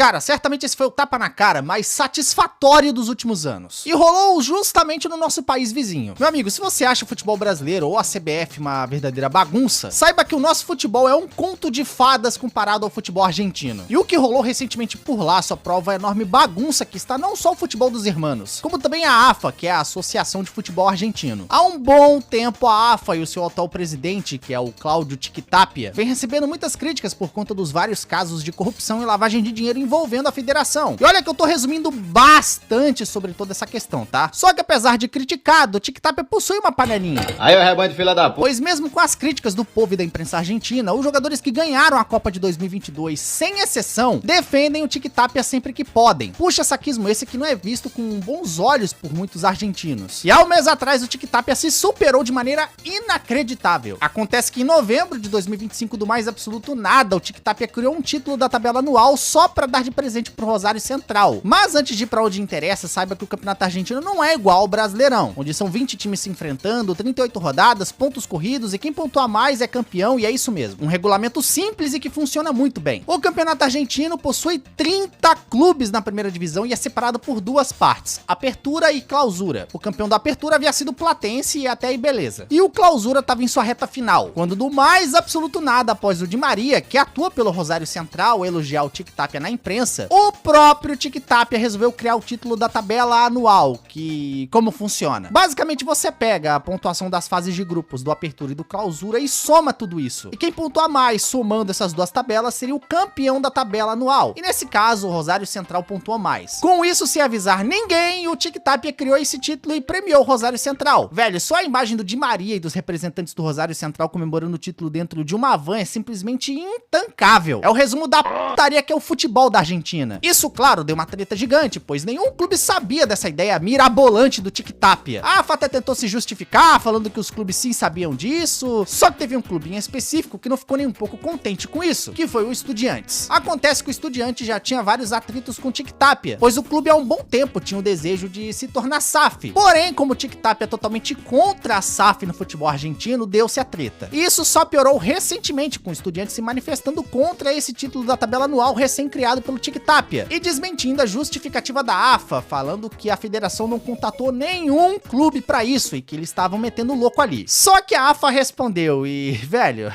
Cara, certamente esse foi o tapa na cara mais satisfatório dos últimos anos. E rolou justamente no nosso país vizinho. Meu amigo, se você acha o futebol brasileiro ou a CBF uma verdadeira bagunça, saiba que o nosso futebol é um conto de fadas comparado ao futebol argentino. E o que rolou recentemente por lá só prova a enorme bagunça que está não só o futebol dos irmãos, como também a AFA, que é a Associação de Futebol Argentino. Há um bom tempo a AFA e o seu atual presidente, que é o Cláudio Chiquitapia, vem recebendo muitas críticas por conta dos vários casos de corrupção e lavagem de dinheiro envolvendo a federação. E olha que eu tô resumindo bastante sobre toda essa questão, tá? Só que apesar de criticado, o Chiquitapia possui uma panelinha. Aí o rebanho de fila da puta. Pois mesmo com as críticas do povo e da imprensa argentina, os jogadores que ganharam a Copa de 2022, sem exceção, defendem o Chiquitapia sempre que podem. Puxa saquismo esse que não é visto com bons olhos por muitos argentinos. E há um mês atrás, o Chiquitapia se superou de maneira inacreditável. Acontece que em novembro de 2025, do mais absoluto nada, o Chiquitapia criou um título da tabela anual só pra dar de presente pro Rosário Central. Mas antes de ir pra onde interessa, saiba que o campeonato argentino não é igual ao Brasileirão, onde são 20 times se enfrentando, 38 rodadas, pontos corridos e quem pontuar mais é campeão, e é isso mesmo. Um regulamento simples e que funciona muito bem. O campeonato argentino possui 30 clubes na primeira divisão e é separado por duas partes, Apertura e Clausura. O campeão da Apertura havia sido Platense e até aí beleza. E o Clausura estava em sua reta final, quando do mais absoluto nada, após o Di Maria, que atua pelo Rosário Central, elogiar o Chiquitapia na imprensa, o próprio Chiquitapia resolveu criar o título da tabela anual, que como funciona? Basicamente você pega a pontuação das fases de grupos do Apertura e do Clausura e soma tudo isso. E quem pontuar mais somando essas duas tabelas seria o campeão da tabela anual. E nesse caso, o Rosário Central pontuou mais. Com isso, sem avisar ninguém, o Chiquitapia criou esse título e premiou o Rosário Central. Velho, só a imagem do Di Maria e dos representantes do Rosário Central comemorando o título dentro de uma van é simplesmente intancável. É o resumo da putaria que é o futebol da Argentina. Isso, claro, deu uma treta gigante, pois nenhum clube sabia dessa ideia mirabolante do Chiquitapia. A AFA até tentou se justificar, falando que os clubes sim sabiam disso, só que teve um clube em específico que não ficou nem um pouco contente com isso, que foi o Estudiantes. Acontece que o Estudiantes já tinha vários atritos com o Chiquitapia, pois o clube há um bom tempo tinha o desejo de se tornar SAF. Porém, como o Chiquitapia é totalmente contra a SAF no futebol argentino, deu-se a treta. E isso só piorou recentemente, com o Estudiantes se manifestando contra esse título da tabela anual recém-criado pelo Chiquitapia e desmentindo a justificativa da AFA, falando que a federação não contatou nenhum clube pra isso e que eles estavam metendo louco ali. Só que a AFA respondeu e, velho,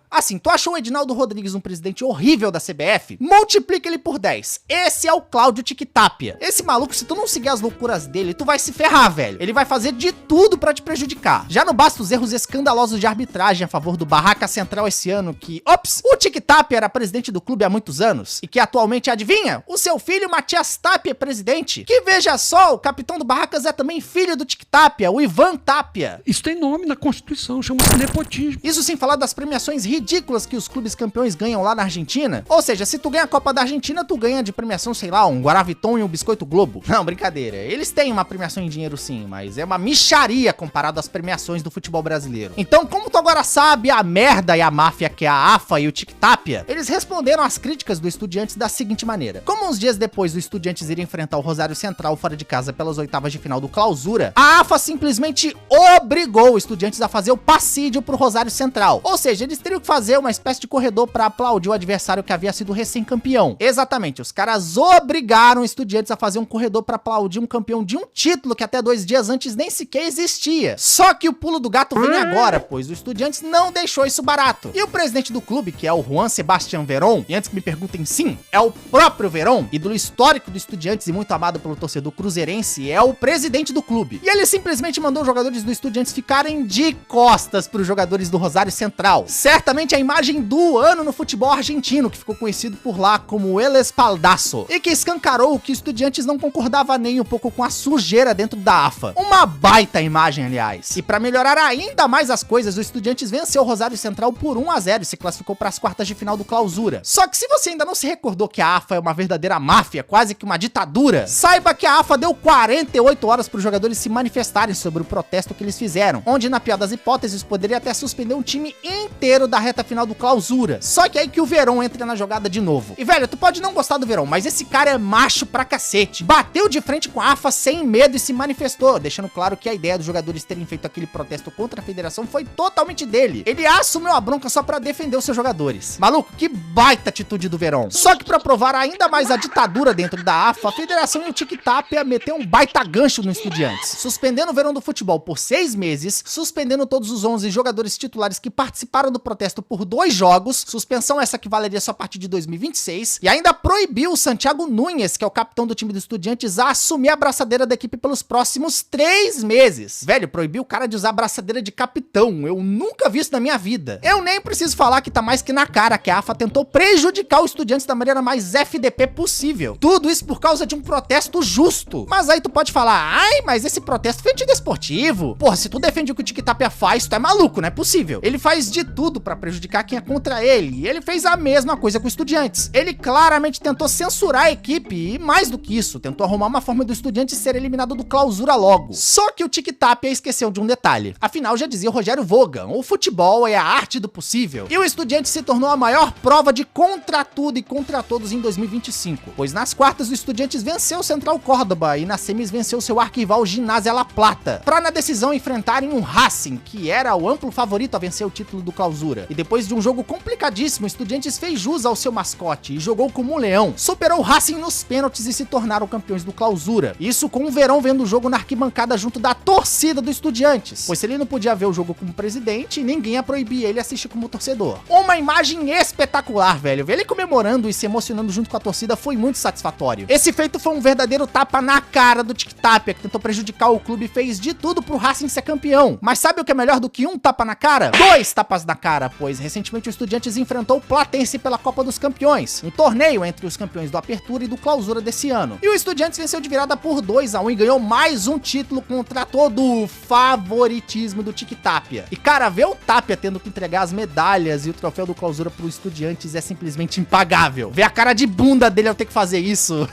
assim, tu achou o Edinaldo Rodrigues um presidente horrível da CBF? Multiplica ele por 10. Esse é o Cláudio Chiquitapia. Esse maluco, se tu não seguir as loucuras dele, tu vai se ferrar, velho. Ele vai fazer de tudo pra te prejudicar. Já não basta os erros escandalosos de arbitragem a favor do Barraca Central esse ano que, ops, o Chiquitapia era presidente do clube há muitos anos e que atualmente, adivinha? O seu filho Matias Tapia é presidente. Que veja só, o capitão do Barracas é também filho do Chiquitapia, o Ivan Tapia. Isso tem nome na Constituição, chama-se nepotismo. Isso sem falar das premiações ridículas que os clubes campeões ganham lá na Argentina. Ou seja, se tu ganha a Copa da Argentina, tu ganha de premiação, sei lá, um Guaraviton e um Biscoito Globo. Não, brincadeira. Eles têm uma premiação em dinheiro sim, mas é uma mixaria comparado às premiações do futebol brasileiro. Então, como tu agora sabe a merda e a máfia que é a AFA e o Chiquitapia, eles responderam às críticas do Estudiantes da seguinte maneira. Como uns dias depois do Estudiantes ir enfrentar o Rosário Central fora de casa pelas oitavas de final do Clausura, a AFA simplesmente obrigou o Estudiantes a fazer o passídio pro Rosário Central. Ou seja, eles teriam que fazer uma espécie de corredor pra aplaudir o adversário que havia sido recém-campeão. Exatamente, os caras obrigaram Estudiantes a fazer um corredor pra aplaudir um campeão de um título que até 2 dias antes nem sequer existia. Só que o pulo do gato vem agora, pois o Estudiantes não deixou isso barato. E o presidente do clube, que é o Juan Sebastián Verón, e antes que me perguntem, sim, é o próprio Verón, ídolo histórico do Estudiantes e muito amado pelo torcedor cruzeirense, é o presidente do clube. E ele simplesmente mandou os jogadores do Estudiantes ficarem de costas para os jogadores do Rosário Central. Certamente a imagem do ano no futebol argentino, que ficou conhecido por lá como El Espaldaço, e que escancarou que o Estudiantes não concordava nem um pouco com a sujeira dentro da AFA. Uma baita imagem, aliás. E para melhorar ainda mais as coisas, o Estudiantes venceu o Rosário Central por 1-0 e se classificou para as quartas de final do Clausura. Só que se você ainda não se recordou que a AFA é uma verdadeira máfia, quase que uma ditadura, saiba que a AFA deu 48 horas para os jogadores se manifestarem sobre o protesto que eles fizeram, onde na pior das hipóteses poderia até suspender um time inteiro da reta final do Clausura. Só que aí que o Verón entra na jogada de novo. E velho, tu pode não gostar do Verón, mas esse cara é macho pra cacete. Bateu de frente com a AFA sem medo e se manifestou, deixando claro que a ideia dos jogadores terem feito aquele protesto contra a federação foi totalmente dele. Ele assumiu a bronca só pra defender os seus jogadores. Maluco, que baita atitude do Verón. Só que pra provar ainda mais a ditadura dentro da AFA, a federação e o Tic-Tapia meteu um baita gancho no Estudiantes, suspendendo o verão do futebol por 6 meses, suspendendo todos os 11 jogadores titulares que participaram do protesto por 2 jogos, suspensão essa que valeria só a partir de 2026, e ainda proibiu o Santiago Núñez, que é o capitão do time do Estudiantes, a assumir a abraçadeira da equipe pelos próximos 3 meses. Velho, proibiu o cara de usar a abraçadeira de capitão. Eu nunca vi isso na minha vida. Eu nem preciso falar que tá mais que na cara que a AFA tentou prejudicar o Estudiantes da maneira mais FDP possível. Tudo isso por causa de um protesto justo. Mas aí tu pode falar, ai, mas esse protesto foi antidesportivo. Porra, se tu defende o que o Tic-Tapia faz, tu é maluco, não é possível. Ele faz de tudo pra prejudicar quem é contra ele. E ele fez a mesma coisa com o Estudiantes. Ele claramente tentou censurar a equipe e, mais do que isso, tentou arrumar uma forma do Estudiantes ser eliminado do Clausura logo. Só que o Tic-Tapia esqueceu de um detalhe. Afinal, já dizia o Rogério Vogan, o futebol é a arte do possível. E o Estudiantes se tornou a maior prova de contra tudo e contra todos em 2025. Pois nas quartas o Estudiantes venceu o Central Córdoba e nas semis venceu seu arquival Ginásio La Plata, pra na decisão enfrentarem um Racing, que era o amplo favorito a vencer o título do Clausura. E depois de um jogo complicadíssimo, o Estudiantes fez jus ao seu mascote e jogou como um leão, superou o Racing nos pênaltis e se tornaram campeões do Clausura. Isso com o Verón vendo o jogo na arquibancada junto da torcida do Estudiantes, pois se ele não podia ver o jogo como presidente, ninguém ia proibir ele assistir como torcedor. Uma imagem espetacular, velho. Ver ele comemorando e se emocionando junto com a torcida foi muito satisfatório. Esse feito foi um verdadeiro tapa na cara do Tic-Tapia, que tentou prejudicar o clube e fez de tudo pro Racing ser campeão. Mas sabe o que é melhor do que um tapa na cara? 2 tapas na cara, pois recentemente o Estudiantes enfrentou o Platense pela Copa dos Campeões, um torneio entre os campeões do Apertura e do Clausura desse ano. E o Estudiantes venceu de virada por 2-1 e ganhou mais um título contra todo o favoritismo do Tic-Tapia. E cara, ver o Tapia tendo que entregar as medalhas e o troféu do Clausura pro Estudiantes é simplesmente impagável. Ver a cara de bunda dele ao ter que fazer isso,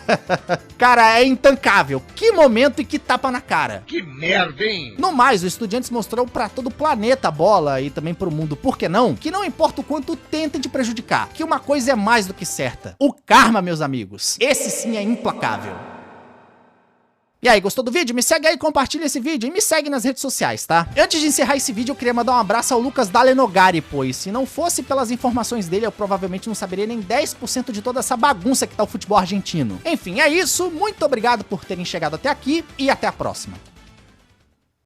cara, é intancável. Que momento e que tapa na cara. Que merda, hein? No mais, o Estudiantes mostrou pra todo o planeta a bola e também pro mundo, por que não? Que não importa o quanto tentem te prejudicar, que uma coisa é mais do que certa: o karma, meus amigos. Esse sim é implacável. E aí, gostou do vídeo? Me segue aí, compartilha esse vídeo e me segue nas redes sociais, tá? Antes de encerrar esse vídeo, eu queria mandar um abraço ao Lucas Dalenogari, pois se não fosse pelas informações dele, eu provavelmente não saberia nem 10% de toda essa bagunça que tá o futebol argentino. Enfim, é isso. Muito obrigado por terem chegado até aqui e até a próxima.